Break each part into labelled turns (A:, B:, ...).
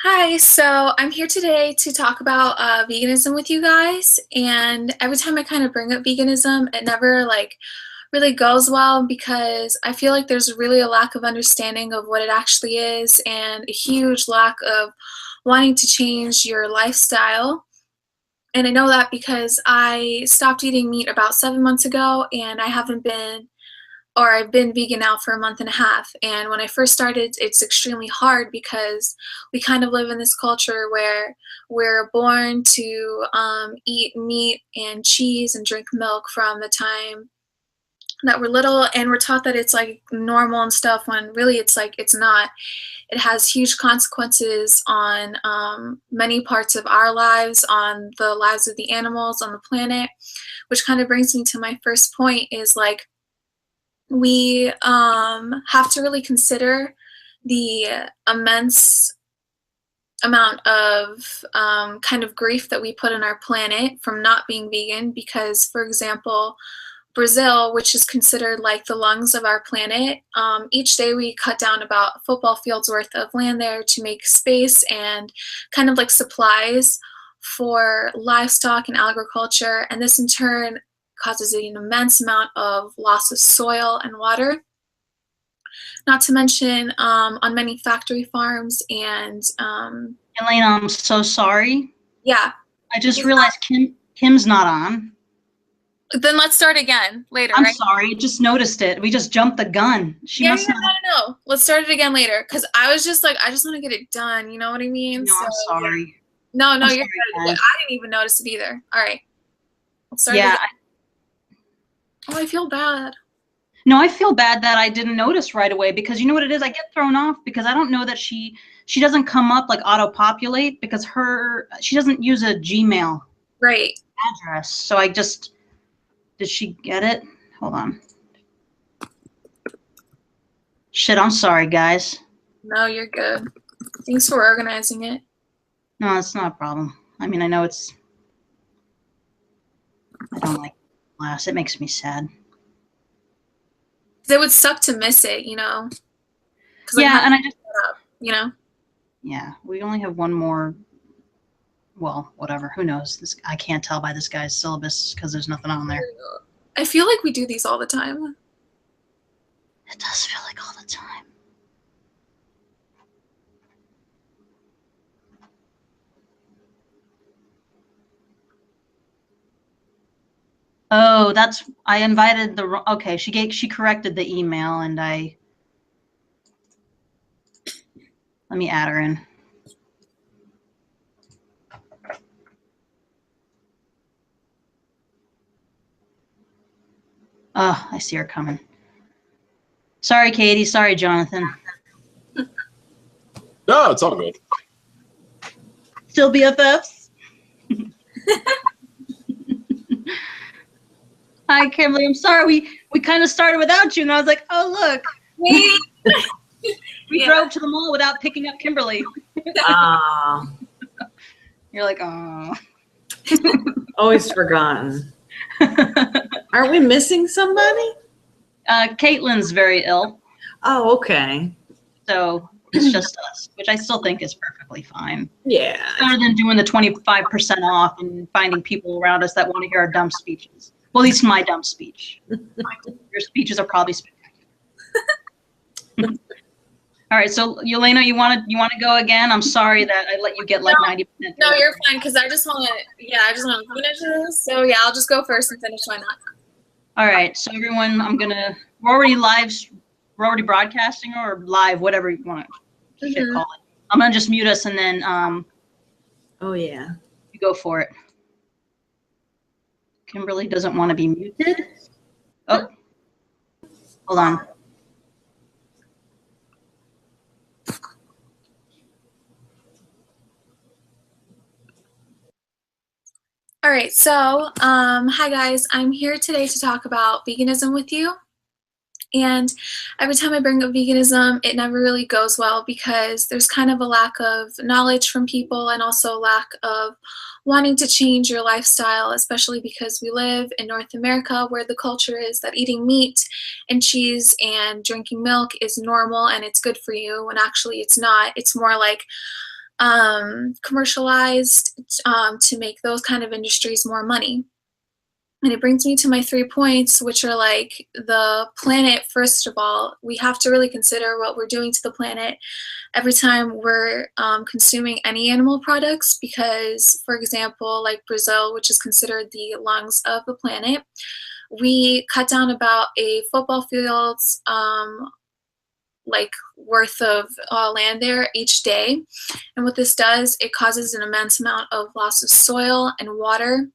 A: Hi, so I'm here today to talk about veganism with you guys. And every time I kind of bring up veganism, it never really goes well because I feel like there's really a lack of understanding of what it actually is and a huge lack of wanting to change your lifestyle. And I know that because I stopped eating meat about 7 months ago, and I've been vegan now for a month and a half. And when I first started, it's extremely hard because we kind of live in this culture where we're born to eat meat and cheese and drink milk from the time that we're little, and we're taught that it's like normal and stuff when really it's not. It has huge consequences on many parts of our lives, on the lives of the animals on the planet, which kind of brings me to my first point is like we have to really consider the immense amount of kind of grief that we put on our planet from not being vegan because, for example, Brazil, which is considered like the lungs of our planet, each day we cut down about a football field's worth of land there to make space and kind of like supplies for livestock and agriculture, and this in turn causes an immense amount of loss of soil and water, not to mention on many factory farms and
B: Elena, I'm so sorry.
A: yeah.
B: I just realized Kim's not on.
A: Then let's start again later.
B: I'm
A: right?
B: sorry, just noticed it. We just jumped the gun. She must not.
A: No. Let's start it again later because I was just like, I just want to get it done. You know what I mean?
B: No, I'm sorry.
A: No,
B: I'm
A: you're
B: sorry,
A: good.
B: guys.
A: I didn't even notice it either. All right. Let's start
B: Yeah.
A: again. Oh, I feel bad.
B: No, I feel bad that I didn't notice right away because you know what it is? I get thrown off because I don't know that she doesn't come up like auto-populate because she doesn't use a Gmail address. So I just, did she get it? Hold on. Shit, I'm sorry, guys.
A: No, you're good. Thanks for organizing it.
B: No, it's not a problem. I mean, I know I don't like class. It makes me sad.
A: It would suck to miss it, you know?
B: Yeah, and I just,
A: you know?
B: Yeah, we only have one more. Well, whatever. Who knows? I can't tell by this guy's syllabus because there's nothing on there.
A: I feel like we do these all the time.
B: It does feel like all the time. Oh, I invited okay, she corrected the email and let me add her in. Oh, I see her coming. Sorry, Katie. Sorry, Jonathan.
C: No, it's all good.
B: Still BFFs? Hi, Kimberly. I'm sorry. We kind of started without you, and I was like, oh, look. We drove to the mall without picking up Kimberly. You're like, oh.
D: Always forgotten. Aren't we missing somebody?
B: Caitlin's very ill.
D: Oh, okay.
B: So it's just us, which I still think is perfectly fine.
D: Yeah.
B: Better than doing the 25% off and finding people around us that want to hear our dumb speeches. Well, at least my dumb speech. Your speeches are probably spectacular. All right, so Yelena, you want to go again? I'm sorry that I let you get like 90%.
A: No, you're fine because I just want to finish this. So yeah, I'll just go first and finish. Why not?
B: All right, so everyone, we're already broadcasting or live, whatever you want to call it. I'm gonna just mute us and then
D: oh yeah,
B: you go for it. Kimberly doesn't want to be muted. Oh, hold on.
A: All right, so hi guys, I'm here today to talk about veganism with you. And every time I bring up veganism, it never really goes well because there's kind of a lack of knowledge from people and also a lack of wanting to change your lifestyle, especially because we live in North America where the culture is that eating meat and cheese and drinking milk is normal and it's good for you when actually it's not. It's more like commercialized to make those kind of industries more money. And it brings me to my 3 points, which are like the planet. First of all, we have to really consider what we're doing to the planet every time we're consuming any animal products, because, for example, like Brazil, which is considered the lungs of the planet, we cut down about a football field's like worth of land there each day. And what this does, it causes an immense amount of loss of soil and water.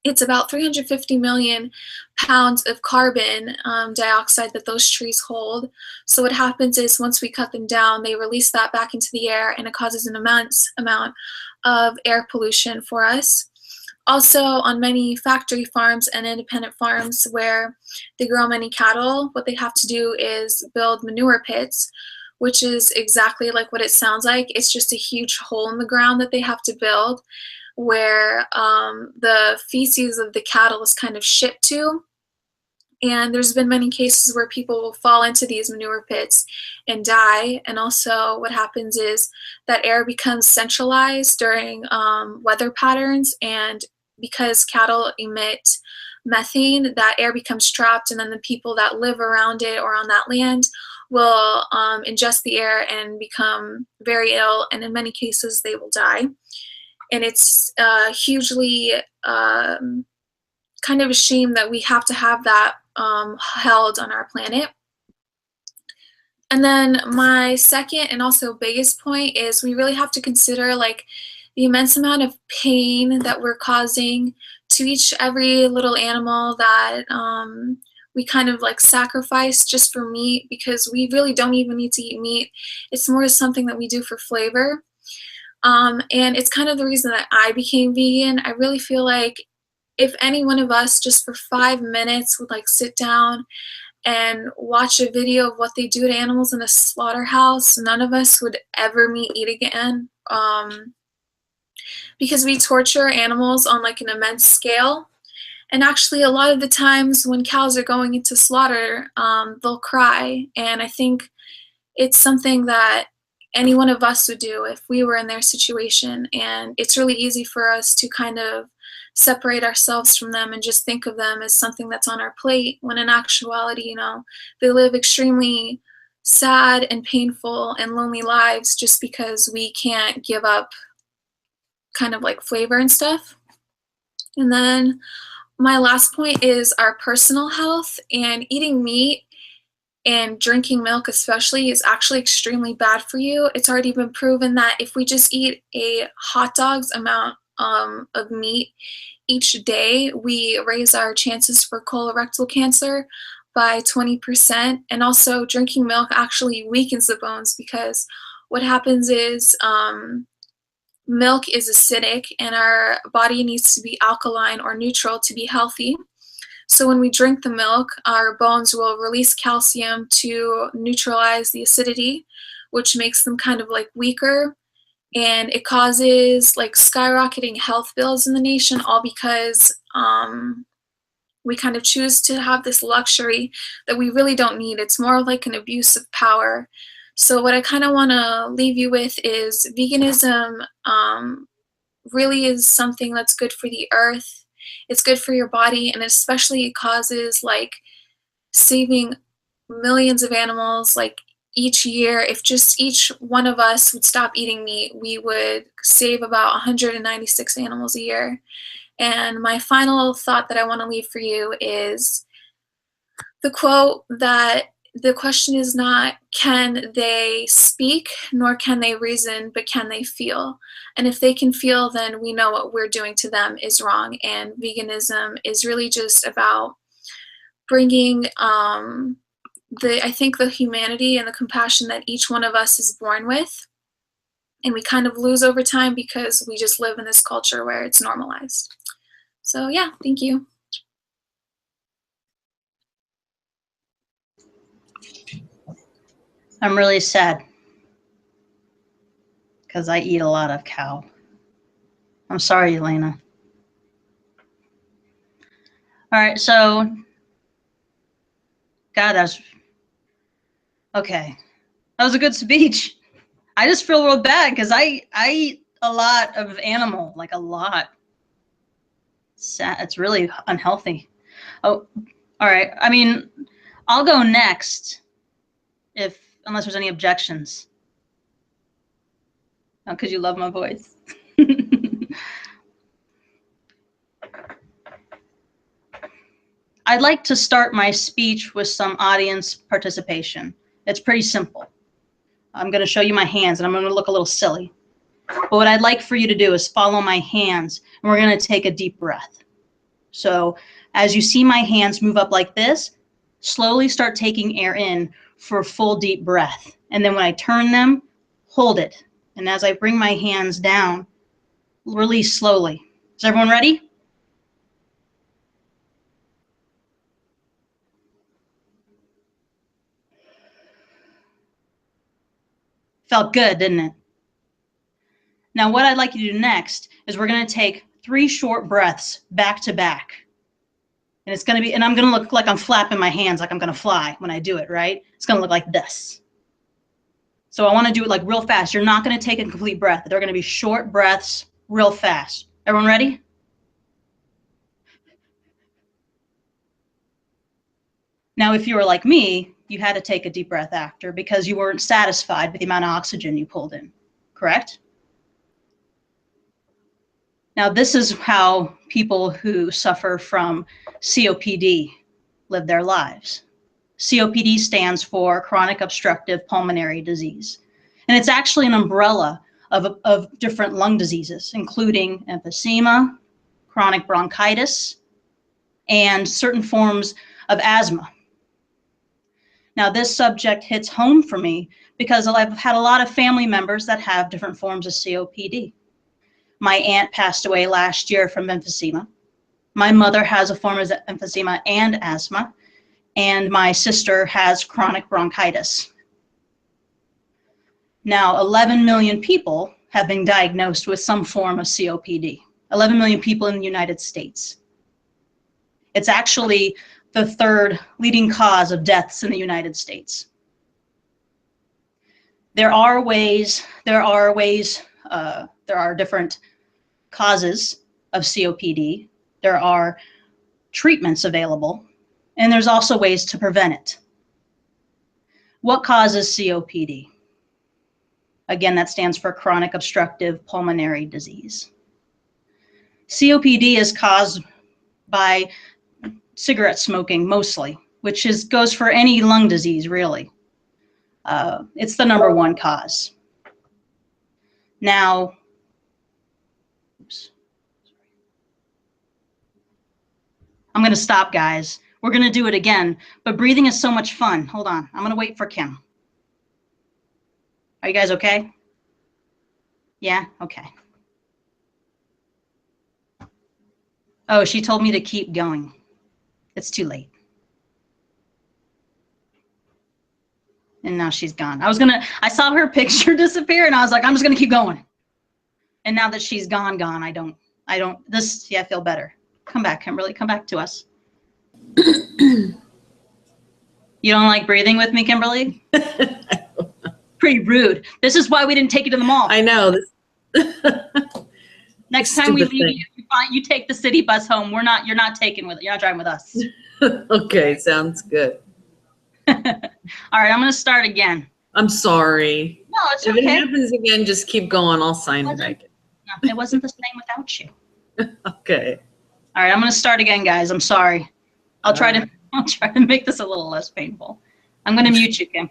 A: It's about 350 million pounds of carbon dioxide that those trees hold. So what happens is once we cut them down, they release that back into the air, and it causes an immense amount of air pollution for us. Also, on many factory farms and independent farms where they grow many cattle, what they have to do is build manure pits, which is exactly like what it sounds like. It's just a huge hole in the ground that they have to build, where the feces of the cattle is kind of shipped to. And there's been many cases where people will fall into these manure pits and die. And also what happens is that air becomes centralized during weather patterns, and because cattle emit methane, that air becomes trapped, and then the people that live around it or on that land will ingest the air and become very ill, and in many cases they will die. And it's hugely kind of a shame that we have to have that held on our planet. And then my second and also biggest point is we really have to consider like the immense amount of pain that we're causing to every little animal that we kind of like sacrifice just for meat, because we really don't even need to eat meat. It's more something that we do for flavor. And it's kind of the reason that I became vegan. I really feel like if any one of us just for 5 minutes would like sit down and watch a video of what they do to animals in a slaughterhouse, none of us would ever meet eat again. Because we torture animals on like an immense scale. And actually, a lot of the times when cows are going into slaughter, they'll cry. And I think it's something that any one of us would do if we were in their situation. And it's really easy for us to kind of separate ourselves from them and just think of them as something that's on our plate, when in actuality, you know, they live extremely sad and painful and lonely lives just because we can't give up kind of like flavor and stuff. And then my last point is our personal health, and eating meat and drinking milk especially is actually extremely bad for you. It's already been proven that if we just eat a hot dog's amount of meat each day, we raise our chances for colorectal cancer by 20%. And also drinking milk actually weakens the bones, because what happens is milk is acidic and our body needs to be alkaline or neutral to be healthy. So when we drink the milk, our bones will release calcium to neutralize the acidity, which makes them kind of like weaker. And it causes like skyrocketing health bills in the nation, all because we kind of choose to have this luxury that we really don't need. It's more like an abuse of power. So what I kind of want to leave you with is veganism really is something that's good for the earth. It's good for your body, and especially it causes like saving millions of animals like each year. If just each one of us would stop eating meat, we would save about 196 animals a year. And my final thought that I want to leave for you is the quote that the question is not can they speak nor can they reason, but can they feel? And if they can feel, then we know what we're doing to them is wrong. And veganism is really just about bringing I think the humanity and the compassion that each one of us is born with. And we kind of lose over time because we just live in this culture where it's normalized. So yeah, thank you.
B: I'm really sad because I eat a lot of cow. I'm sorry, Elena. All right, so, God, okay. That was a good speech. I just feel real bad because I eat a lot of animal, like a lot. It's really unhealthy. Oh, all right. I mean, I'll go next unless there's any objections. Oh, because you love my voice. I'd like to start my speech with some audience participation. It's pretty simple. I'm going to show you my hands, and I'm going to look a little silly. But what I'd like for you to do is follow my hands, and we're going to take a deep breath. So as you see my hands move up like this, slowly start taking air in for a full deep breath. And then when I turn them, hold it. And as I bring my hands down, release slowly. Is everyone ready? Felt good, didn't it? Now what I'd like you to do next is we're going to take 3 short breaths back to back. And it's going to be, and I'm going to look like I'm flapping my hands like I'm going to fly when I do it, right? It's going to look like this. So I want to do it like real fast. You're not going to take a complete breath. They're going to be short breaths real fast. Everyone ready? Now, if you were like me, you had to take a deep breath after because you weren't satisfied with the amount of oxygen you pulled in, correct? Now, this is how people who suffer from COPD live their lives. COPD stands for chronic obstructive pulmonary disease. And it's actually an umbrella of different lung diseases, including emphysema, chronic bronchitis, and certain forms of asthma. Now, this subject hits home for me because I've had a lot of family members that have different forms of COPD. My aunt passed away last year from emphysema. My mother has a form of emphysema and asthma, and my sister has chronic bronchitis. Now, 11 million people have been diagnosed with some form of COPD. 11 million people in the United States. It's actually the 3rd leading cause of deaths in the United States. There are different causes of COPD. There are treatments available, and there's also ways to prevent it. What causes COPD? Again, that stands for chronic obstructive pulmonary disease. COPD is caused by cigarette smoking mostly, which goes for any lung disease, really. It's the #1 cause. Now, oops, I'm going to stop, guys. We're going to do it again, but breathing is so much fun. Hold on. I'm going to wait for Kim. Are you guys okay? Yeah? Okay. Oh, she told me to keep going. It's too late. And now she's gone. I saw her picture disappear and I was like, I'm just going to keep going. And now that she's gone, I feel better. Come back, Kimberly. Come back to us. You don't like breathing with me, Kimberly? Pretty rude. This is why we didn't take you to the mall.
D: I know.
B: Next time we leave you take the city bus home. You're not driving with us.
D: Okay, sounds good.
B: All right, I'm going to start again.
D: I'm sorry.
B: No, it's
D: if
B: okay.
D: If it happens again, just keep going. I'll sign it back.
B: No, it wasn't the same without you.
D: Okay. All
B: right, I'm going to start again, guys. I'm sorry. I'll try to make this a little less painful. I'm going to mute you, Kim.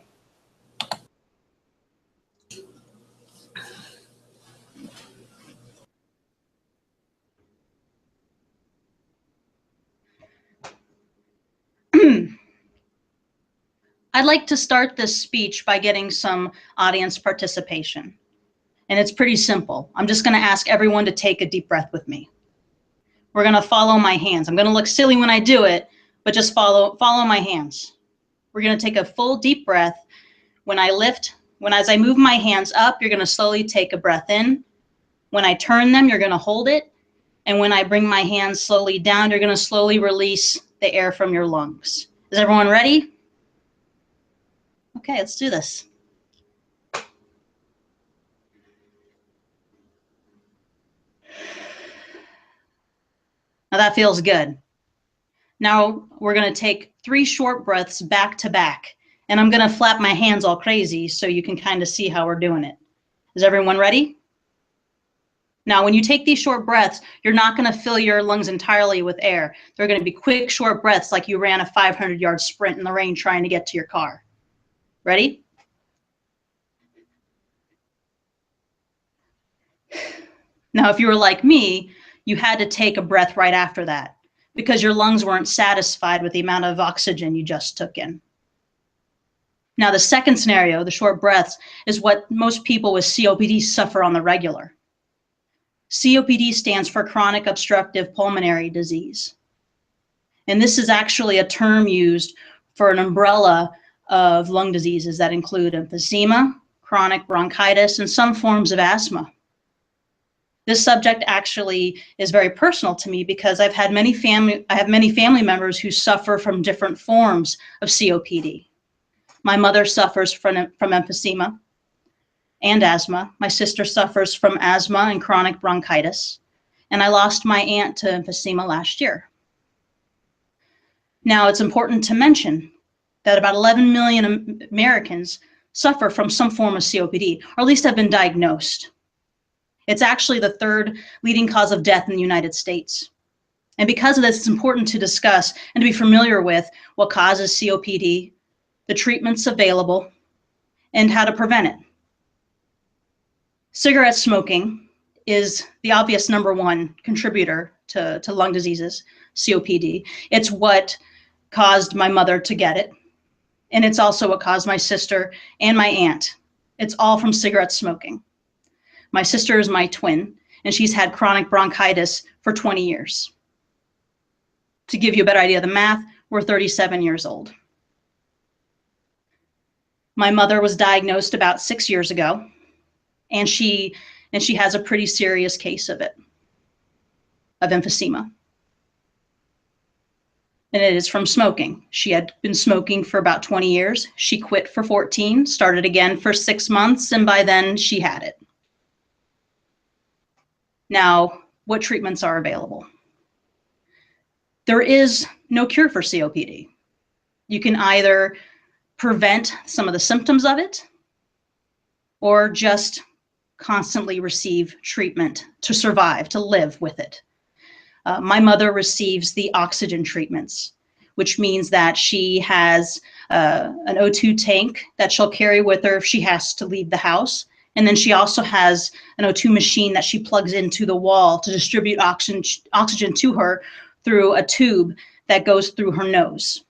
B: I'd like to start this speech by getting some audience participation. And it's pretty simple. I'm just going to ask everyone to take a deep breath with me. We're going to follow my hands. I'm going to look silly when I do it, but just follow my hands. We're going to take a full deep breath. As I move my hands up, you're going to slowly take a breath in. When I turn them, you're going to hold it. And when I bring my hands slowly down, you're going to slowly release the air from your lungs. Is everyone ready? Okay, let's do this. Now that feels good. Now we're going to take 3 short breaths back to back. And I'm going to flap my hands all crazy so you can kind of see how we're doing it. Is everyone ready? Now, when you take these short breaths, you're not going to fill your lungs entirely with air. They're going to be quick, short breaths like you ran a 500-yard sprint in the rain trying to get to your car. Ready? Now, if you were like me, you had to take a breath right after that because your lungs weren't satisfied with the amount of oxygen you just took in. Now, the second scenario, the short breaths, is what most people with COPD suffer on the regular. COPD stands for chronic obstructive pulmonary disease. And this is actually a term used for an umbrella of lung diseases that include emphysema, chronic bronchitis, and some forms of asthma. This subject actually is very personal to me because I have many family members who suffer from different forms of COPD. My mother suffers from emphysema and asthma. My sister suffers from asthma and chronic bronchitis. And I lost my aunt to emphysema last year. Now, it's important to mention that about 11 million Americans suffer from some form of COPD, or at least have been diagnosed. It's actually the 3rd leading cause of death in the United States. And because of this, it's important to discuss and to be familiar with what causes COPD, the treatments available, and how to prevent it. Cigarette smoking is the obvious #1 contributor to lung diseases, COPD. It's what caused my mother to get it. And it's also what caused my sister and my aunt. It's all from cigarette smoking. My sister is my twin, and she's had chronic bronchitis for 20 years. To give you a better idea of the math, we're 37 years old. My mother was diagnosed about 6 years ago, and she has a pretty serious case of emphysema. And it is from smoking. She had been smoking for about 20 years. She quit for 14, started again for 6 months, and by then she had it. Now, what treatments are available? There is no cure for COPD. You can either prevent some of the symptoms of it or just constantly receive treatment to survive, to live with it. My mother receives the oxygen treatments, which means that she has an O2 tank that she'll carry with her if she has to leave the house. And then she also has an O2 machine that she plugs into the wall to distribute oxygen to her through a tube that goes through her nose.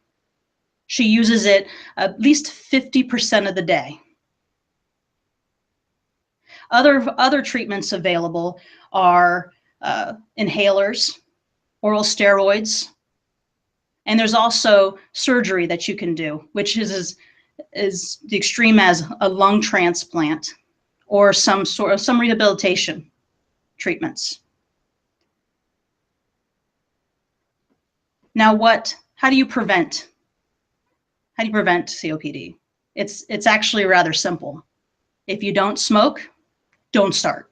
B: She uses it at least 50% of the day. Other treatments available are inhalers, oral steroids, and there's also surgery that you can do, which is the extreme as a lung transplant or some rehabilitation treatments. Now, how do you prevent COPD? It's actually rather simple. If you don't smoke, don't start.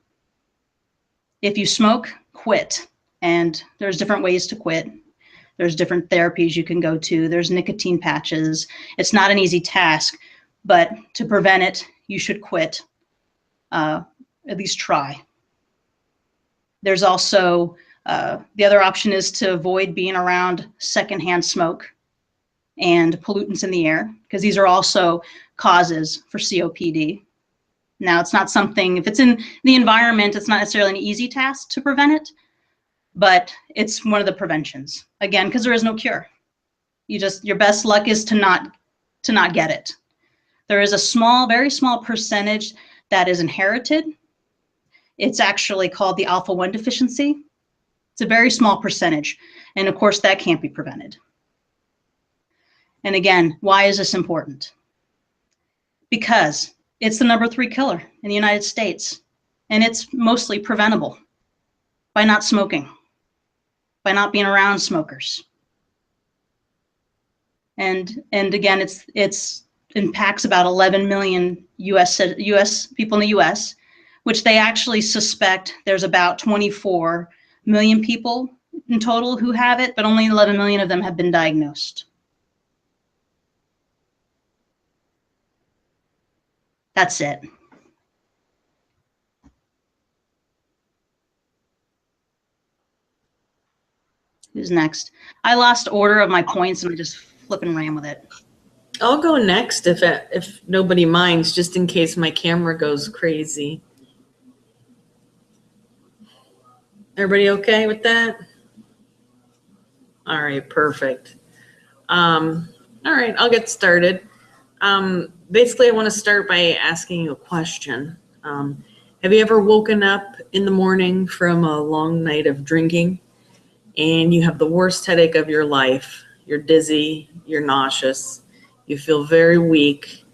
B: If you smoke, quit. And there's different ways to quit. There's different therapies you can go to. There's nicotine patches. It's not an easy task, but to prevent it, you should quit. At least try. There's also the other option is to avoid being around secondhand smoke and pollutants in the air, because these are also causes for COPD. Now, it's not something, if it's in the environment, it's not necessarily an easy task to prevent it, but it's one of the preventions. Again, because there is no cure. Your best luck is to not get it. There is a very small percentage that is inherited. It's actually called the alpha-1 deficiency. It's a very small percentage. And of course, that can't be prevented. And again, why is this important? Because it's the #3 killer in the United States. And it's mostly preventable by not smoking, by not being around smokers. And again, it impacts about 11 million US people in the US, which they actually suspect there's about 24 million people in total who have it, but only 11 million of them have been diagnosed. That's it. Who's next? I lost order of my points and I just flipping ran with it.
D: I'll go next if nobody minds, just in case my camera goes crazy. Everybody okay with that? All right, perfect. All right, I'll get started. Basically, I want to start by asking you a question. Have you ever woken up in the morning from a long night of drinking and you have the worst headache of your life? You're dizzy, you're nauseous, you feel very weak.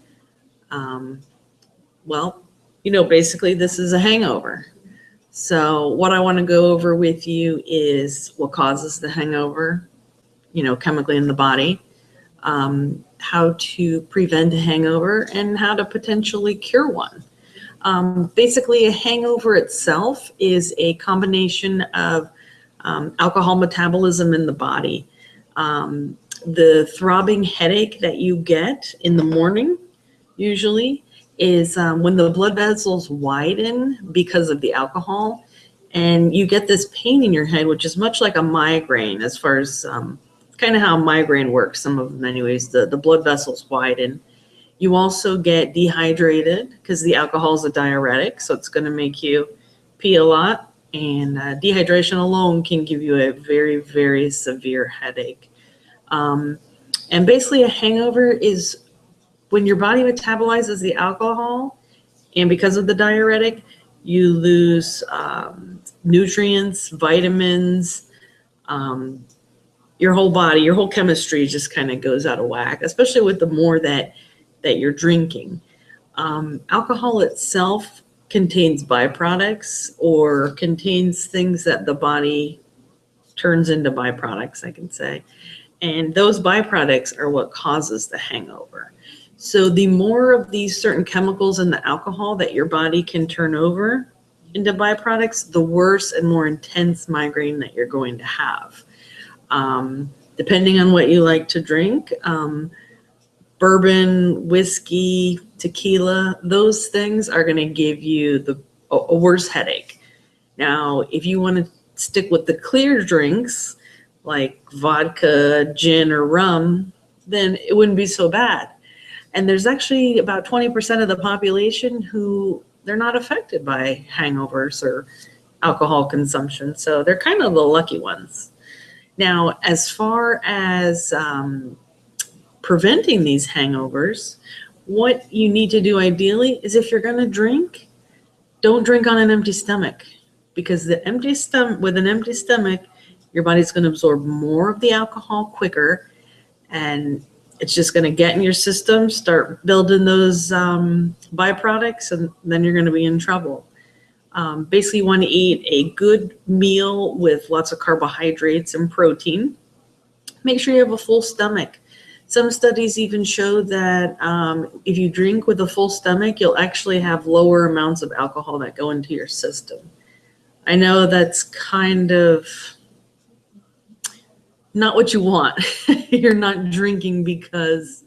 D: Well, basically this is a hangover. So what I want to go over with you is what causes the hangover, chemically in the body, how to prevent a hangover, and how to potentially cure one. Basically, a hangover itself is a combination of alcohol metabolism in the body. The throbbing headache that you get in the morning usually is when the blood vessels widen because of the alcohol, and you get this pain in your head, which is much like a migraine as far as kind of how migraine works, some of them anyways. The blood vessels widen. You also get dehydrated because the alcohol is a diuretic, so it's going to make you pee a lot, and dehydration alone can give you a very, very severe headache. And basically a hangover is when your body metabolizes the alcohol, and because of the diuretic, you lose nutrients, vitamins, your whole body, your whole chemistry just kind of goes out of whack, especially with the more that you're drinking. Alcohol itself contains byproducts, or contains things that the body turns into byproducts, I can say. And those byproducts are what causes the hangover. So the more of these certain chemicals in the alcohol that your body can turn over into byproducts, the worse and more intense migraine that you're going to have. Depending on what you like to drink, bourbon, whiskey, tequila, those things are going to give you a worse headache. Now, if you want to stick with the clear drinks like vodka, gin, or rum, then it wouldn't be so bad. And there's actually about 20% of the population who they're not affected by hangovers or alcohol consumption. So they're kind of the lucky ones. Now, as far as preventing these hangovers, what you need to do ideally is, if you're going to drink, don't drink on an empty stomach, because with an empty stomach, your body's going to absorb more of the alcohol quicker, and it's just going to get in your system, start building those byproducts, and then you're going to be in trouble. Basically, you want to eat a good meal with lots of carbohydrates and protein. Make sure you have a full stomach. Some studies even show that if you drink with a full stomach, you'll actually have lower amounts of alcohol that go into your system. I know that's kind of not what you want. You're not drinking because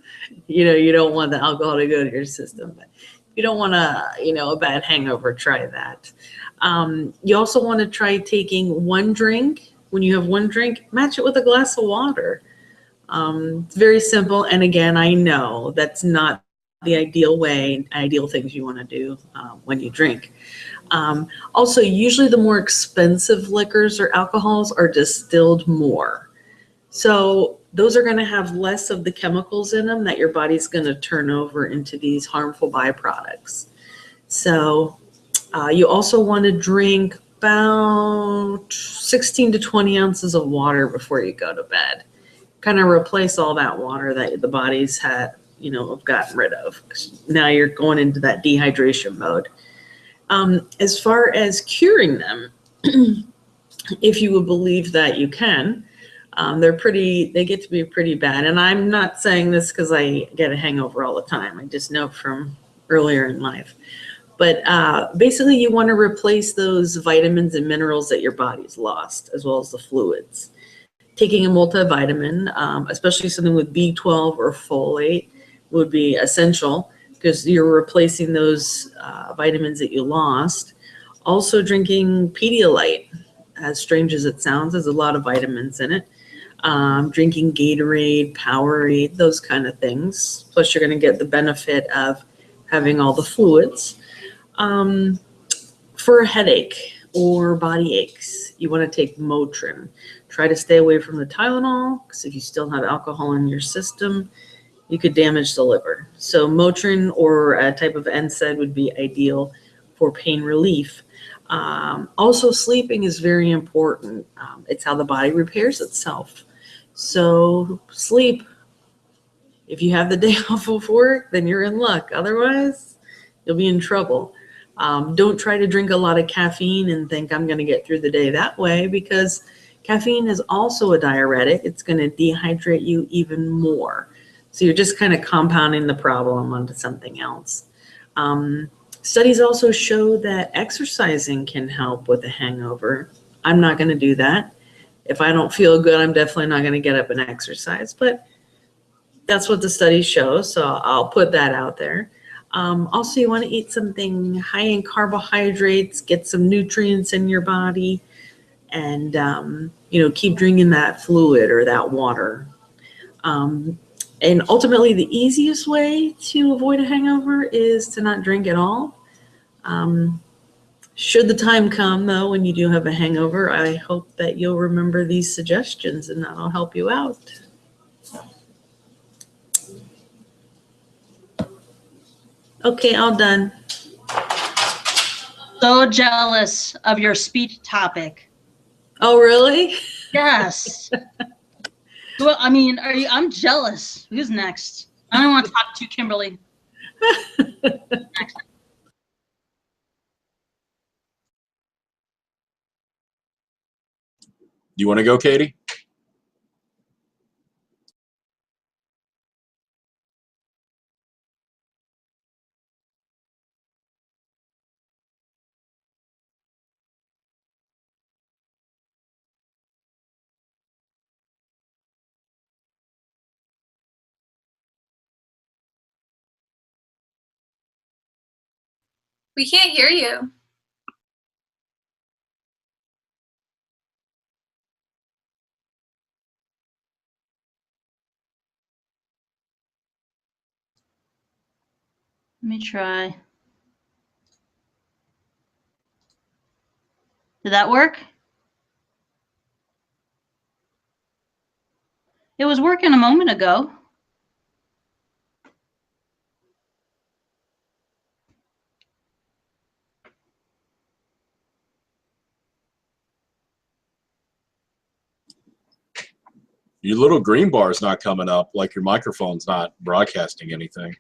D: you don't want the alcohol to go to your system. But if you don't want a bad hangover, try that. You also want to try taking one drink. When you have one drink, match it with a glass of water. It's very simple. And again, I know that's not the ideal things you want to do when you drink. Also, usually the more expensive liquors or alcohols are distilled more. So those are going to have less of the chemicals in them that your body's going to turn over into these harmful byproducts. So you also want to drink about 16 to 20 ounces of water before you go to bed. Kind of replace all that water that the body's had, have gotten rid of. Now you're going into that dehydration mode. As far as curing them, if you would believe that you can, they get to be pretty bad. And I'm not saying this because I get a hangover all the time. I just know from earlier in life. But basically, you want to replace those vitamins and minerals that your body's lost, as well as the fluids. Taking a multivitamin, especially something with B12 or folate, would be essential because you're replacing those vitamins that you lost. Also, drinking Pedialyte, as strange as it sounds, has a lot of vitamins in it. Drinking Gatorade, Powerade, those kind of things. Plus, you're going to get the benefit of having all the fluids. For a headache or body aches, you want to take Motrin. Try to stay away from the Tylenol, because if you still have alcohol in your system, you could damage the liver. So Motrin or a type of NSAID would be ideal for pain relief. Also, sleeping is very important. It's how the body repairs itself. So sleep. If you have the day off of work, then you're in luck. Otherwise, you'll be in trouble. Don't try to drink a lot of caffeine and think I'm going to get through the day that way, because caffeine is also a diuretic. It's going to dehydrate you even more. So you're just kind of compounding the problem onto something else. Studies also show that exercising can help with a hangover. I'm not going to do that. If I don't feel good, I'm definitely not going to get up and exercise. But that's what the studies show, so I'll put that out there. Also, you want to eat something high in carbohydrates, get some nutrients in your body, and keep drinking that fluid or that water. And ultimately, the easiest way to avoid a hangover is to not drink at all. Should the time come, though, when you do have a hangover, I hope that you'll remember these suggestions, and that'll help you out. Okay, all done.
B: So jealous of your speech topic.
D: Oh, really?
B: Yes. Well, I mean, I'm jealous. Who's next? I don't want to talk to Kimberly. Next.
C: Do you want to go, Katie?
A: We can't hear you.
B: Let me try. Did that work? It was working a moment ago.
C: Your little green bar is not coming up, like your microphone's not broadcasting anything.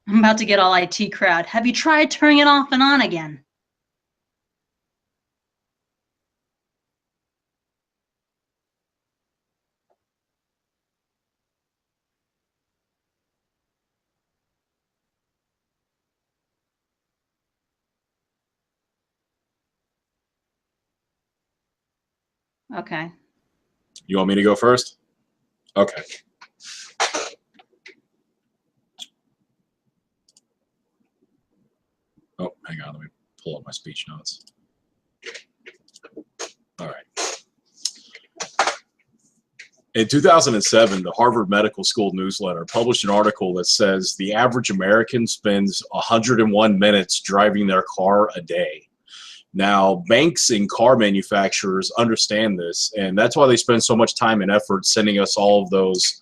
B: I'm about to get all IT crowd. Have you tried turning it off and on again? Okay.
C: You want me to go first? Okay. Oh, hang on. Let me pull up my speech notes. All right. In 2007, the Harvard Medical School newsletter published an article that says the average American spends 101 minutes driving their car a day. Now, banks and car manufacturers understand this, and that's why they spend so much time and effort sending us all of those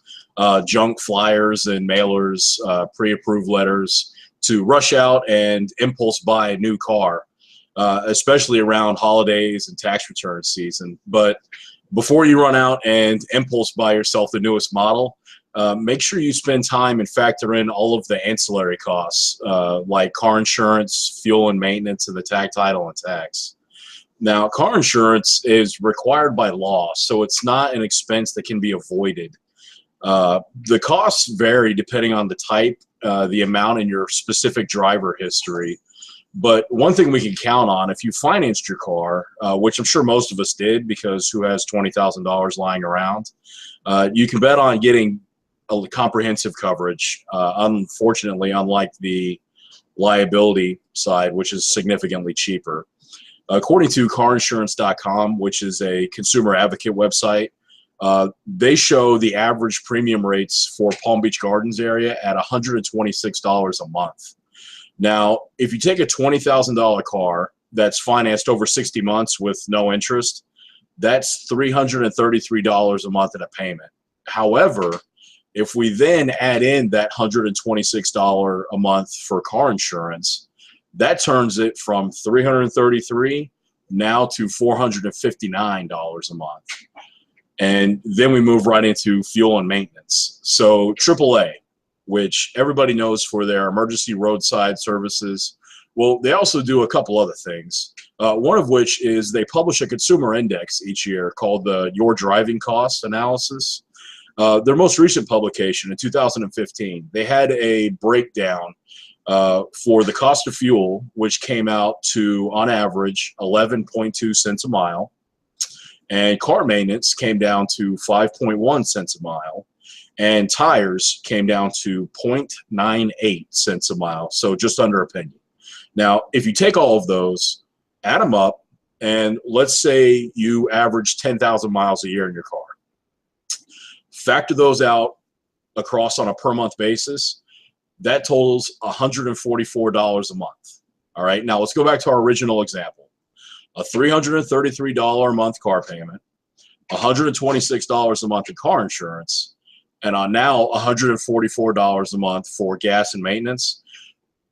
C: junk flyers and mailers, pre-approved letters to rush out and impulse buy a new car, especially around holidays and tax return season. But before you run out and impulse buy yourself the newest model, make sure you spend time and factor in all of the ancillary costs, like car insurance, fuel and maintenance, and the tag title and tax. Now, car insurance is required by law, so it's not an expense that can be avoided. The costs vary depending on the type, the amount, and your specific driver history. But one thing we can count on, if you financed your car, which I'm sure most of us did, because who has $20,000 lying around, you can bet on getting a comprehensive coverage, unfortunately, unlike the liability side, which is significantly cheaper. According to carinsurance.com, which is a consumer advocate website, they show the average premium rates for Palm Beach Gardens area at $126 a month. Now, if you take a $20,000 car that's financed over 60 months with no interest, that's $333 a month in a payment. However, if we then add in that $126 a month for car insurance, that turns it from $333 now to $459 a month. And then we move right into fuel and maintenance. So AAA, which everybody knows for their emergency roadside services. Well, they also do a couple other things. One of which is they publish a consumer index each year called the Your Driving Cost Analysis. Their most recent publication in 2015, they had a breakdown for the cost of fuel, which came out to, on average, 11.2 cents a mile. And car maintenance came down to 5.1 cents a mile. And tires came down to 0.98 cents a mile, so just under a penny. Now, if you take all of those, add them up, and let's say you average 10,000 miles a year in your car. Factor those out across on a per month basis, that totals $144 a month. All right, now let's go back to our original example. A $333 a month car payment, $126 a month in car insurance, and on now $144 a month for gas and maintenance.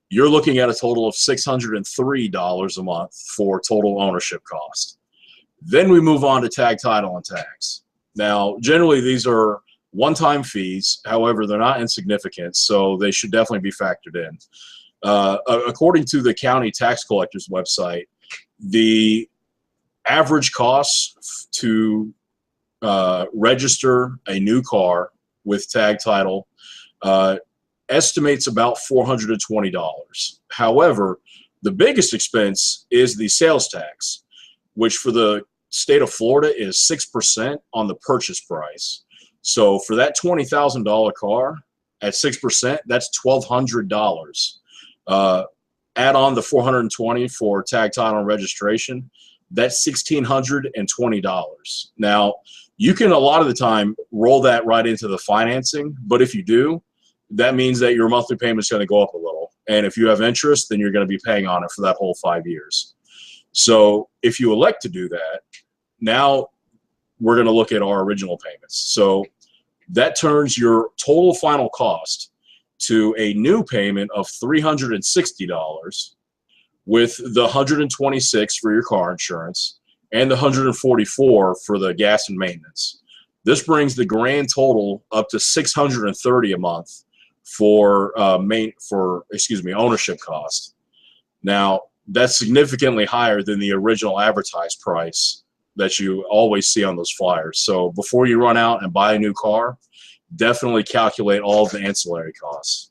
C: You're looking at a total of $603 a month for total ownership cost. Then we move on to tag, title, and tax. Now, generally, these are one-time fees. However, they're not insignificant, so they should definitely be factored in. According to the county tax collector's website, the average cost to register a new car with tag title estimates about $420. However, the biggest expense is the sales tax, which for the state of Florida is 6% on the purchase price. So for that $20,000 car at 6%, that's $1,200. Add on the $420 for tag, title, and registration, that's $1,620. Now, you can a lot of the time roll that right into the financing, but if you do, that means that your monthly payment is going to go up a little. And if you have interest, then you're going to be paying on it for that whole 5 years. So if you elect to do that, now we're going to look at our original payments. So that turns your total final cost to a new payment of $360 with the $126 for your car insurance and the $144 for the gas and maintenance. This brings the grand total up to $630 a month for ownership cost. Now, that's significantly higher than the original advertised price that you always see on those flyers. So before you run out and buy a new car, definitely calculate all of the ancillary costs.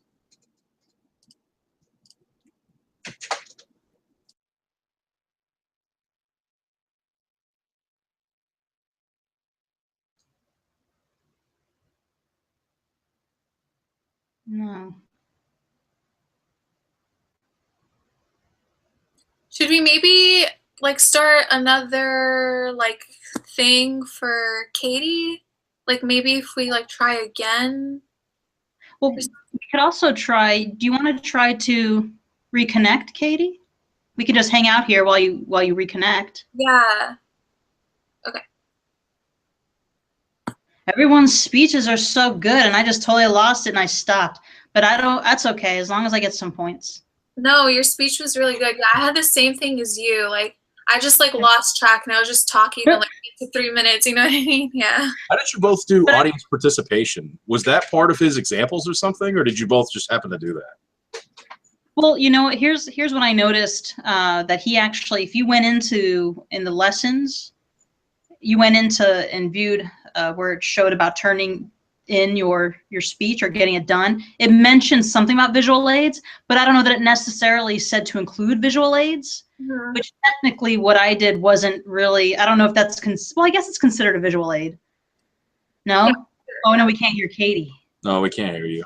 B: No.
A: Should we maybe like start another like thing for Katie? Like maybe if we like try again?
B: Well, we could also try, do you want to try to reconnect, Katie? We could just hang out here while you reconnect.
A: Yeah. Okay.
B: Everyone's speeches are so good, and I just totally lost it and I stopped. But that's okay, as long as I get some points.
A: No, your speech was really good. Yeah, I had the same thing as you. Like, I just like lost track and I was just talking for like 3 minutes, you know what I mean? Yeah.
C: How did you both do audience participation? Was that part of his examples or something, or did you both just happen to do that?
B: Well, you know, here's what I noticed, that he actually, if you went in the lessons, you went into and viewed where it showed about turning in your speech or getting it done. It mentioned something about visual aids, but I don't know that it necessarily said to include visual aids.
A: Mhm.
B: Which technically, what I did wasn't really. I don't know if that's well. I guess it's considered a visual aid. No.
A: Yeah.
B: Oh no, we can't hear Katie.
C: No, we can't hear you.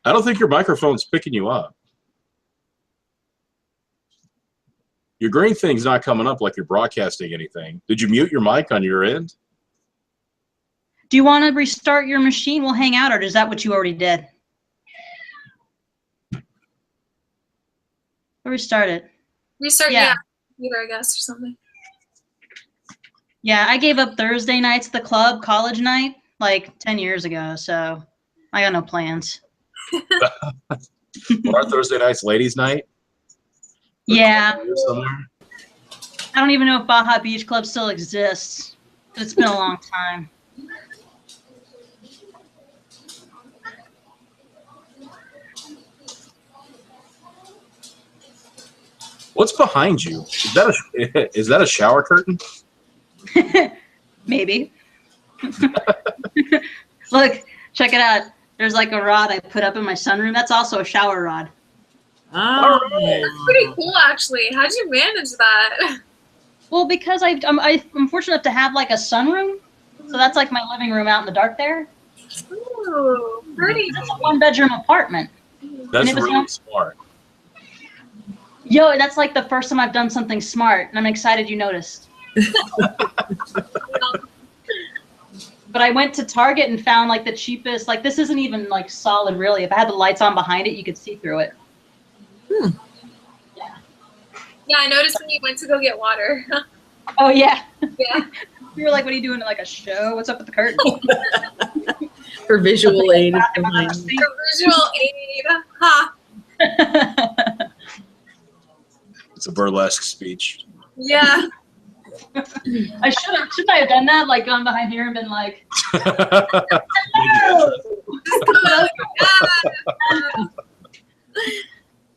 C: I don't think your microphone's picking you up. Your green thing's not coming up like you're broadcasting anything. Did you mute your mic on your end?
B: Do you want to restart your machine? We'll hang out, or is that what you already did? Or restart it.
A: Restart,
B: Yeah.
A: yeah, computer, I guess, or something.
B: Yeah, I gave up Thursday nights at the club, college night, like 10 years ago, so I got no plans.
C: Well, our Thursday night's ladies' night.
B: Yeah.
C: Somewhere.
B: I don't even know if Baja Beach Club still exists. It's been a long time.
C: What's behind you? Is that a shower curtain?
B: Maybe. Look, check it out. There's like a rod I put up in my sunroom. That's also a shower rod.
D: Oh,
A: That's pretty cool, actually. How'd you manage that?
B: Well, because I'm fortunate enough to have like a sunroom. So that's like my living room out in the dark there.
A: Ooh, pretty.
B: It's a 1-bedroom apartment.
C: That's really smart.
B: Yo, that's like the first time I've done something smart, and I'm excited you noticed. But I went to Target and found like the cheapest, like this isn't even like solid really. If I had the lights on behind it, you could see through it.
D: Hmm.
B: Yeah.
A: Yeah, I noticed when you went to go get water.
B: Oh yeah.
A: Yeah.
B: You were like, what are you doing? Like a show? What's up with the curtain?
D: For visual aid.
A: For visual aid. Ha.
C: It's a burlesque speech.
A: Yeah.
B: Shouldn't I have done that? Like gone behind here and been like,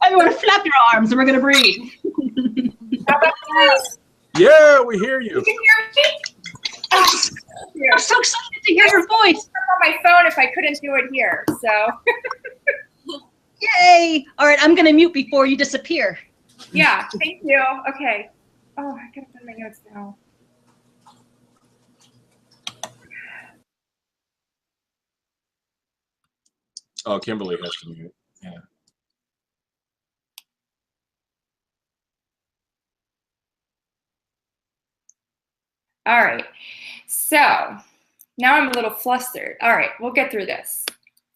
B: I'm going to flap your arms and we're going to breathe.
A: How about this?
C: Yeah, we hear you.
A: You can hear me?
B: I'm so excited to hear your voice.
A: On my phone if I couldn't do it here, so.
B: Yay. All right, I'm going to mute before you disappear.
A: Yeah, thank you. Okay. Oh, I gotta find my notes now.
C: Oh, Kimberly has to mute. Yeah.
A: All right. So now I'm a little flustered. All right, we'll get through this.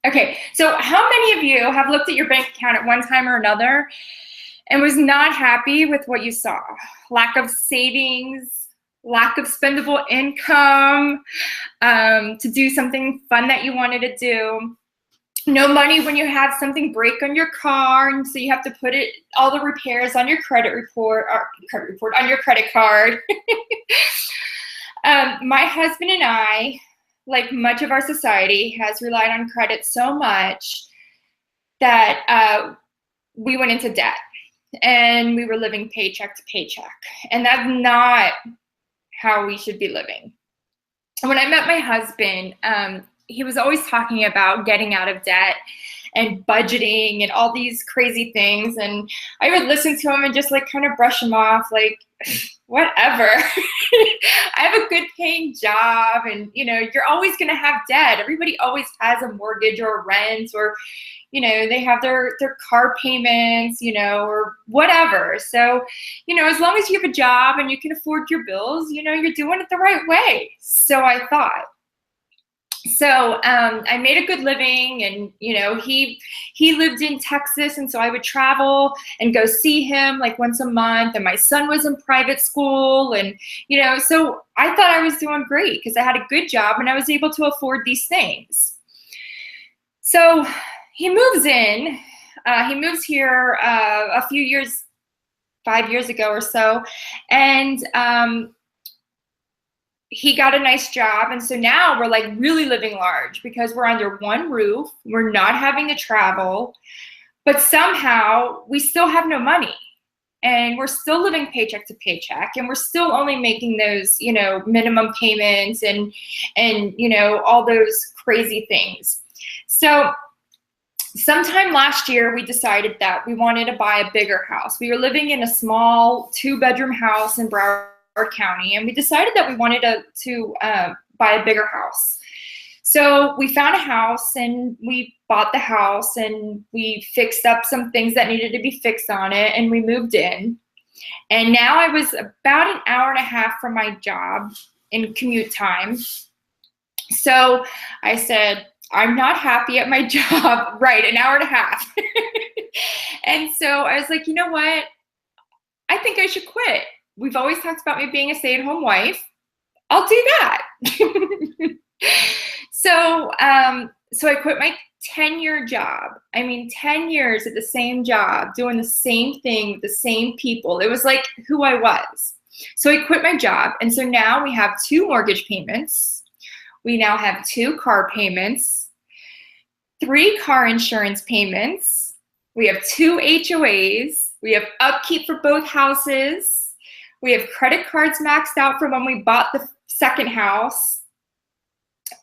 A: Okay, so how many of you have looked at your bank account at one time or another and was not happy with what you saw? Lack of savings, lack of spendable income, to do something fun that you wanted to do. No money when you have something break on your car, and so you have to put all the repairs on your credit report, on your credit card. My husband and I, like much of our society, has relied on credit so much that we went into debt and we were living paycheck to paycheck. And that's not how we should be living. When I met my husband, he was always talking about getting out of debt and budgeting and all these crazy things. And I would listen to him and just like kind of brush him off, like, whatever. I have a good paying job, and you're always going to have debt. Everybody always has a mortgage or rent, or they have their car payments, or whatever. So as long as you have a job and you can afford your bills, you're doing it the right way. So I thought. So I made a good living, and he lived in Texas, and so I would travel and go see him like once a month. And my son was in private school, and so I thought I was doing great because I had a good job and I was able to afford these things. So he moves in. He moves here a few years, 5 years ago or so, and
E: he got a nice job. And so now we're like really living large because we're under one roof. We're not having to travel, but somehow we still have no money. And we're still living paycheck to paycheck, and we're still only making those, you know, minimum payments and you know, all those crazy things. So sometime last year, we decided that we wanted to buy a bigger house. We were living in a small 2-bedroom house in Broward County, and we decided that we wanted to buy a bigger house. So we found a house, and we bought the house, and we fixed up some things that needed to be fixed on it, and we moved in. And now I was about an hour and a half from my job in commute time. So I said, I'm not happy at my job. Right, an hour and a half. And so I was like, you know what? I think I should quit. We've always talked about me being a stay-at-home wife. I'll do that. So I quit my 10-year job. I mean, 10 years at the same job, doing the same thing with the same people. It was like who I was. So I quit my job. And so now we have 2 mortgage payments. We now have 2 car payments, 3 car insurance payments. We have 2 HOAs. We have upkeep for both houses. We have credit cards maxed out from when we bought the second house.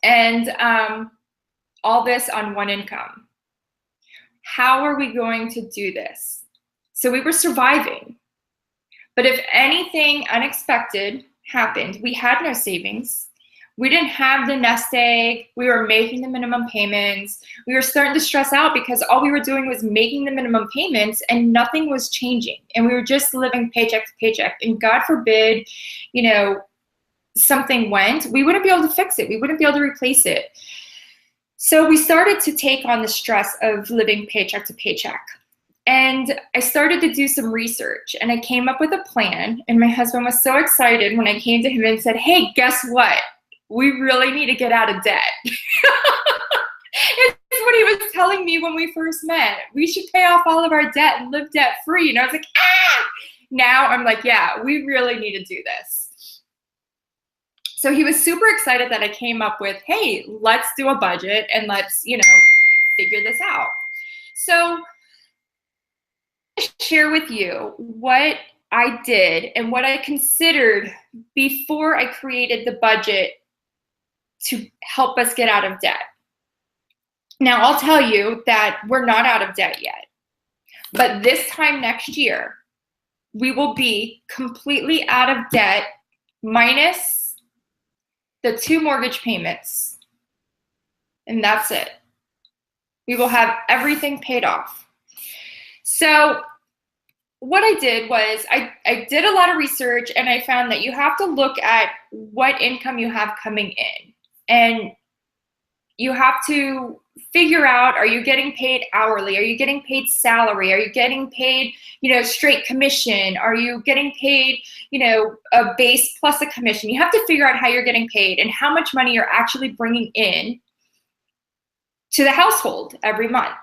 E: And all this on one income. How are we going to do this? So we were surviving. But if anything unexpected happened, we had no savings. We didn't have the nest egg. We were making the minimum payments. We were starting to stress out because all we were doing was making the minimum payments and nothing was changing. And we were just living paycheck to paycheck. And God forbid, you know, something went, we wouldn't be able to fix it. We wouldn't be able to replace it. So we started to take on the stress of living paycheck to paycheck. And I started to do some research, and I came up with a plan. And my husband was so excited when I came to him and said, hey, guess what? We really need to get out of debt. It's what he was telling me when we first met. We should pay off all of our debt and live debt free. And I was like, ah! Now I'm like, yeah, we really need to do this. So he was super excited that I came up with, hey, let's do a budget and let's, you know, figure this out. So I'll share with you what I did and what I considered before I created the budget to help us get out of debt. Now, I'll tell you that we're not out of debt yet, but this time next year, we will be completely out of debt minus the 2 mortgage payments, and that's it. We will have everything paid off. So what I did was I did a lot of research, and I found that you have to look at what income you have coming in, and you have to figure out, are you getting paid hourly? Are you getting paid salary? Are you getting paid, you know, straight commission? Are you getting paid, you know, a base plus a commission? You have to figure out how you're getting paid and how much money you're actually bringing in to the household every month.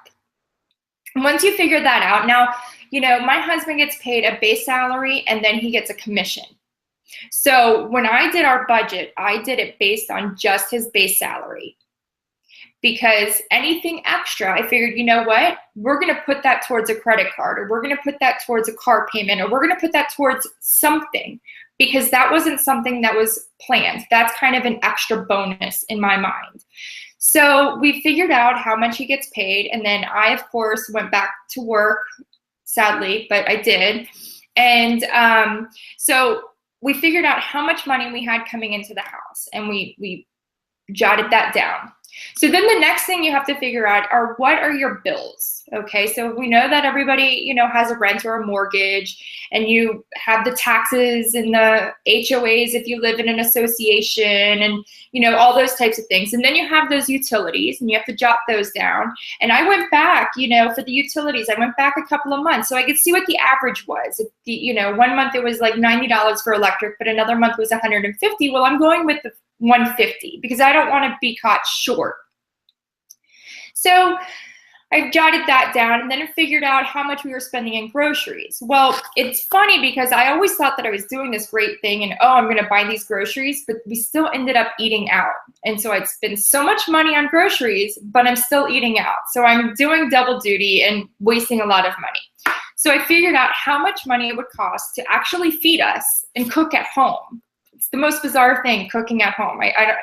E: And once you figure that out, now, you know, my husband gets paid a base salary and then he gets a commission. So when I did our budget, I did it based on just his base salary. Because anything extra, I figured, you know what, we're going to put that towards a credit card, or we're going to put that towards a car payment, or we're going to put that towards something, because that wasn't something that was planned. That's kind of an extra bonus in my mind. So we figured out how much he gets paid, and then I, of course, went back to work, sadly, but I did. And so we figured out how much money we had coming into the house, and we jotted that down. So then the next thing you have to figure out are, what are your bills? Okay, so we know that everybody, you know, has a rent or a mortgage, and you have the taxes and the HOAs if you live in an association, and, you know, all those types of things. And then you have those utilities, and you have to jot those down. And I went back, you know, for the utilities, I went back a couple of months so I could see what the average was. If the, you know, one month it was like $90 for electric, but another month was $150. Well, I'm going with the $150 because I don't want to be caught short. So I jotted that down, and then I figured out how much we were spending in groceries. Well, it's funny because I always thought that I was doing this great thing and, oh, I'm going to buy these groceries, but we still ended up eating out. And so I'd spend so much money on groceries, but I'm still eating out. So I'm doing double duty and wasting a lot of money. So I figured out how much money it would cost to actually feed us and cook at home. It's the most bizarre thing, cooking at home. I don't,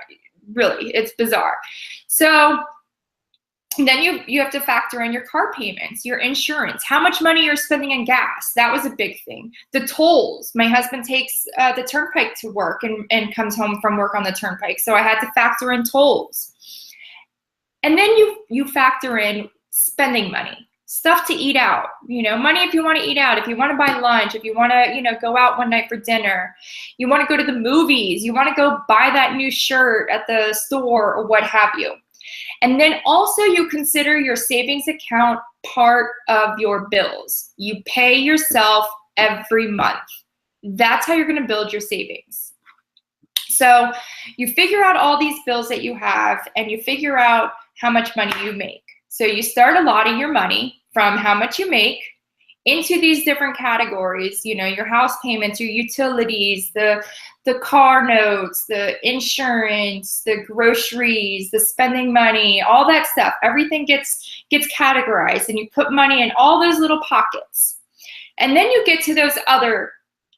E: really, it's bizarre. So then you have to factor in your car payments, your insurance, how much money you're spending on gas. That was a big thing. The tolls. My husband takes the turnpike to work and comes home from work on the turnpike. So I had to factor in tolls. And then you factor in spending money, stuff to eat out, money if you want to eat out, if you want to buy lunch, if you want to, go out one night for dinner, you want to go to the movies, you want to go buy that new shirt at the store or what have you. And then also you consider your savings account part of your bills. You pay yourself every month. That's how you're going to build your savings. So you figure out all these bills that you have and you figure out how much money you make. So you start allotting your money from how much you make into these different categories, your house payments, your utilities, the car notes, the insurance, the groceries, the spending money, all that stuff. Everything gets categorized and you put money in all those little pockets. And then you get to those other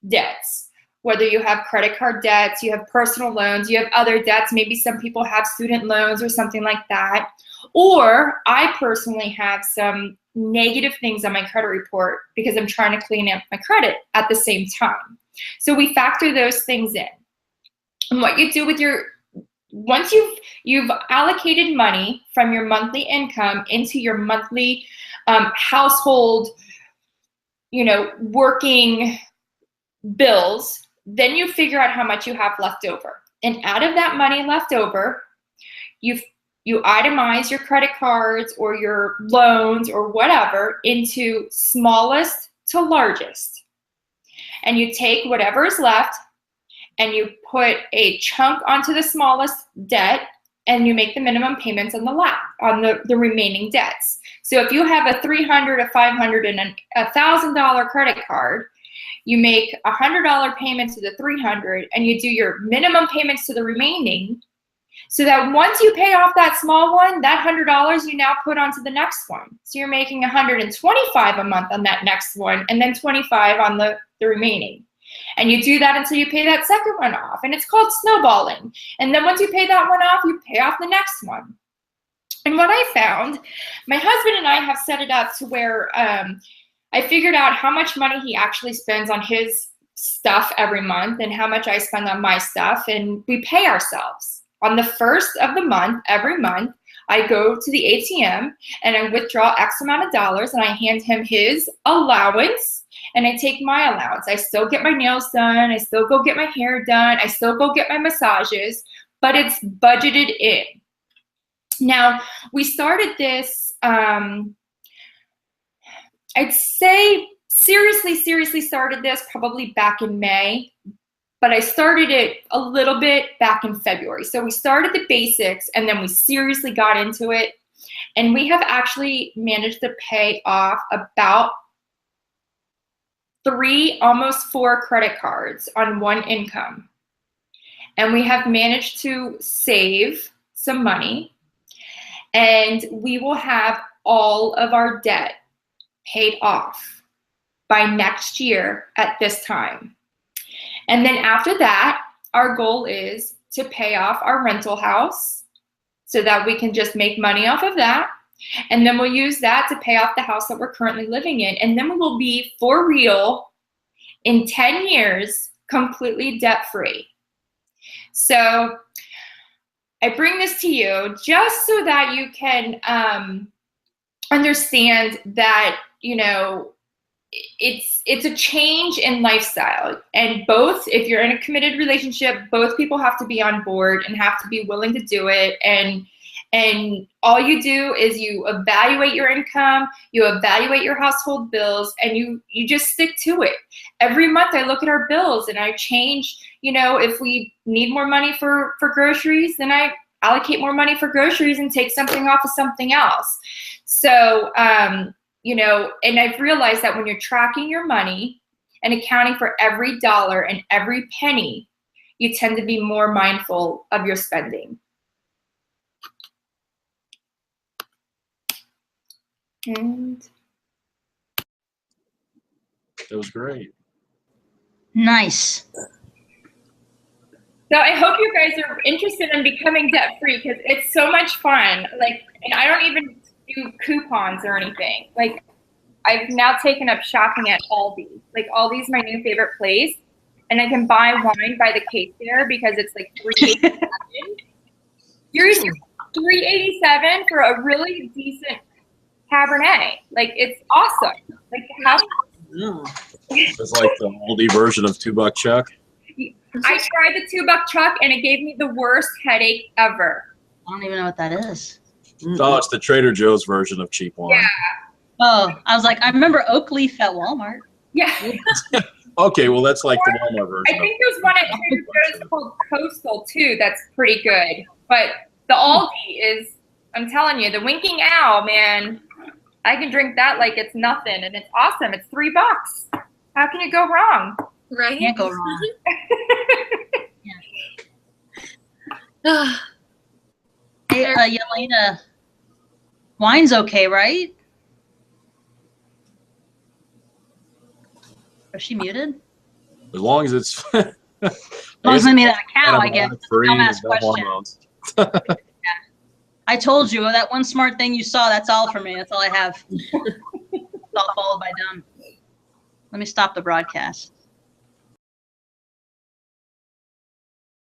E: debts, whether you have credit card debts, you have personal loans, you have other debts. Maybe some people have student loans or something like that. Or I personally have some negative things on my credit report because I'm trying to clean up my credit at the same time. So we factor those things in. And what you do with once you've allocated money from your monthly income into your monthly household, working bills, then you figure out how much you have left over. And out of that money left over, you itemize your credit cards or your loans or whatever into smallest to largest. And you take whatever is left and you put a chunk onto the smallest debt and you make the minimum payments on the remaining debts. So if you have a $300, a $500, and a $1,000 credit card, you make a $100 payment to the $300 and you do your minimum payments to the remaining, so that once you pay off that small one, that $100 you now put onto the next one. So you're making $125 a month on that next one and then $25 on the remaining. And you do that until you pay that second one off. And it's called snowballing. And then once you pay that one off, you pay off the next one. And what I found, my husband and I have set it up to where I figured out how much money he actually spends on his stuff every month and how much I spend on my stuff. And we pay ourselves. On the first of the month, every month, I go to the ATM and I withdraw X amount of dollars and I hand him his allowance and I take my allowance. I still get my nails done. I still go get my hair done. I still go get my massages, but it's budgeted in. Now, we started this, I'd say seriously started this probably back in May. But I started it a little bit back in February. So we started the basics and then we seriously got into it. And we have actually managed to pay off about 3, almost 4 credit cards on one income. And we have managed to save some money. And we will have all of our debt paid off by next year at this time. And then after that, our goal is to pay off our rental house so that we can just make money off of that. And then we'll use that to pay off the house that we're currently living in. And then we will be, for real, in 10 years, completely debt-free. So I bring this to you just so that you can understand that, it's a change in lifestyle, and both, if you're in a committed relationship, both people have to be on board and have to be willing to do it. And all you do is you evaluate your income, you evaluate your household bills, and you just stick to it. Every month I look at our bills and I change, if we need more money for groceries, then I allocate more money for groceries and take something off of something else. So, you know, and I've realized that when you're tracking your money and accounting for every dollar and every penny, you tend to be more mindful of your spending. And
C: That was great.
B: Nice.
E: so I hope you guys are interested in becoming debt-free because it's so much fun. Like, and I don't even do coupons or anything. Like, I've now taken up shopping at Aldi. Like, Aldi's my new favorite place. And I can buy wine by the case there because it's like $3.87. Seriously, $3.87 for a really decent Cabernet. Like, it's awesome. Like, how?
C: It's like the Aldi version of $2 Chuck.
E: I tried the $2 Chuck and it gave me the worst headache ever.
B: I don't even know what that is.
C: Oh, it's the Trader Joe's version of cheap wine.
E: Yeah.
B: Oh, I was like, I remember Oak Leaf at Walmart.
E: Yeah.
C: Okay, well, that's like the Walmart version.
E: I think there's one at Trader Joe's called Coastal too. That's pretty good. But the Aldi is, I'm telling you, the Winking Owl, man. I can drink that like it's nothing, and it's awesome. It's $3. How can you go wrong?
A: Right?
B: Can't go wrong. Hey, Yelena, wine's okay, right? Is she muted?
C: As long as it's
B: As long as I made that a cow, I guess.
C: free,
B: Dumbass
C: no
B: question.
C: hormones.
B: I told you that one smart thing you saw. That's all for me. That's all I have. It's all followed by dumb. Let me stop the broadcast.